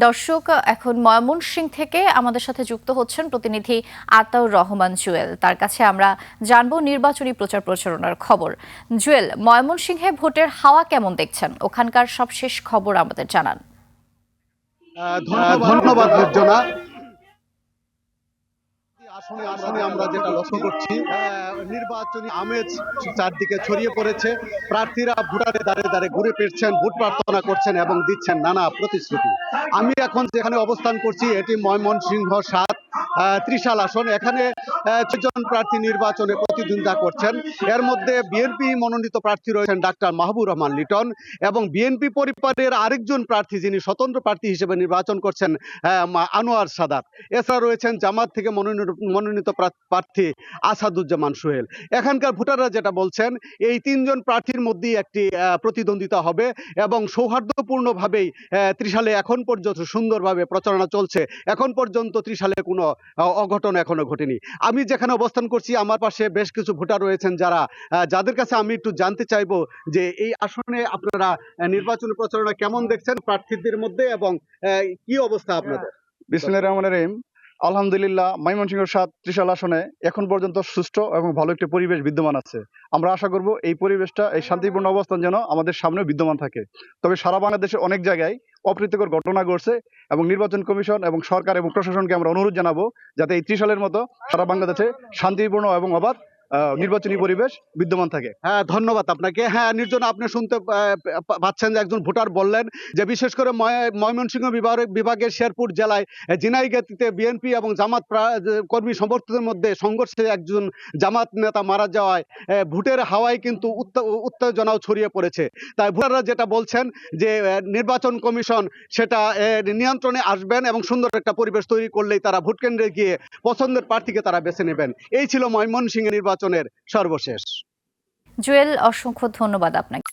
দর্শক, এখন ময়মনসিংহ থেকে আমাদের সাথে যুক্ত হচ্ছেন প্রতিনিধি আতাউর রহমান জুয়েল। তার কাছে আমরা জানবো নির্বাচনী প্রচার প্রচারণার খবর। জুয়েল, ময়মনসিংহে ভোটের হাওয়া কেমন দেখছেন? ওখানকার সবশেষ খবর আমাদের জানান। ধন্যবাদ নির্জনা। আসলে আমরা যেটা লক্ষ্য করছি, নির্বাচনী আমেজ চারদিকে ছড়িয়ে পড়েছে। প্রার্থীরা ভোটারের দ্বারে দ্বারে ঘুরে ফিরছেন, ভোট প্রার্থনা করছেন এবং দিচ্ছেন নানা প্রতিশ্রুতি। আমি এখন যেখানে অবস্থান করছি এটি ময়মনসিংহ ৭ ত্রিশাল আসন। এখানে ৬ জন প্রার্থী নির্বাচনে প্রতিদ্বন্দ্বিতা করছেন। এর মধ্যে বিএনপি মনোনীত প্রার্থী রয়েছেন ডাক্তার মাহবুর রহমান লিটন এবং বিএনপি পরিবারের আরেকজন প্রার্থী যিনি স্বতন্ত্র প্রার্থী হিসেবে নির্বাচন করছেন আনোয়ার সাদাত। এছাড়া রয়েছেন জামাত থেকে মনোনীত প্রার্থী আসাদুজ্জামান সোহেল। এখানকার ভোটাররা যেটা বলছেন, এই ৩ জন প্রার্থীর মধ্যেই একটি প্রতিদ্বন্দ্বিতা হবে এবং সৌহার্দ্যপূর্ণভাবেই ত্রিশালে এখন পর্যন্ত সুন্দরভাবে প্রচারণা চলছে। এখন পর্যন্ত ত্রিশালে কোনো অঘটন এখনো ঘটেনি। আমি যেখানে অবস্থান করছি আমার পাশে বেশ কিছু ভোটার রয়েছেন যাদের কাছে আমি একটু জানতে চাইবো যে এই আসনে আপনারা নির্বাচনী প্রচারণা কেমন দেখছেন প্রার্থীদের মধ্যে এবং কি অবস্থা আপনাদের? বিসমিল্লাহির রহমানির রহিম। আলহামদুলিল্লাহ, ময়মনসিংহ ৭ ত্রিশাল আসনে এখন পর্যন্ত সুষ্ঠু এবং ভালো একটি পরিবেশ বিদ্যমান আছে। আমরা আশা করব এই পরিবেশটা, এই শান্তিপূর্ণ অবস্থান যেন আমাদের সামনে বিদ্যমান থাকে। তবে সারা বাংলাদেশে অনেক জায়গায় অপ্রীতিকর ঘটনা ঘটছে এবং নির্বাচন কমিশন এবং সরকার এবং প্রশাসনকে আমরা অনুরোধ জানাবো যাতে এই ত্রিশালের মতো সারা বাংলাদেশে শান্তিপূর্ণ এবং অবাধ নির্বাচনী পরিবেশ বিদ্যমান থাকে। হ্যাঁ, ধন্যবাদ আপনাকে। হ্যাঁ নির্জন, আপনি শুনতে পাচ্ছেন যে একজন ভোটার বললেন যে বিশেষ করে ময়মনসিংহ বিভাগের শেরপুর জেলায় ঝিনাইগাতীতে বিএনপি এবং জামাত কর্মী সমর্থকদের মধ্যে সংঘর্ষে একজন জামাত নেতা মারা যাওয়ায় ভোটের হাওয়ায় কিন্তু উত্তেজনাও ছড়িয়ে পড়েছে। তাই ভোটাররা যেটা বলছেন যে নির্বাচন কমিশন সেটা নিয়ন্ত্রণে আসবেন এবং সুন্দর একটা পরিবেশ তৈরি করলেই তারা ভোট কেন্দ্রে গিয়ে পছন্দের প্রার্থীকে তারা বেছে নেবেন। এই ছিল ময়মনসিংহ নির্বাচনের সর্বশেষ। জুয়েল, অসংখ্য ধন্যবাদ আপনাকে।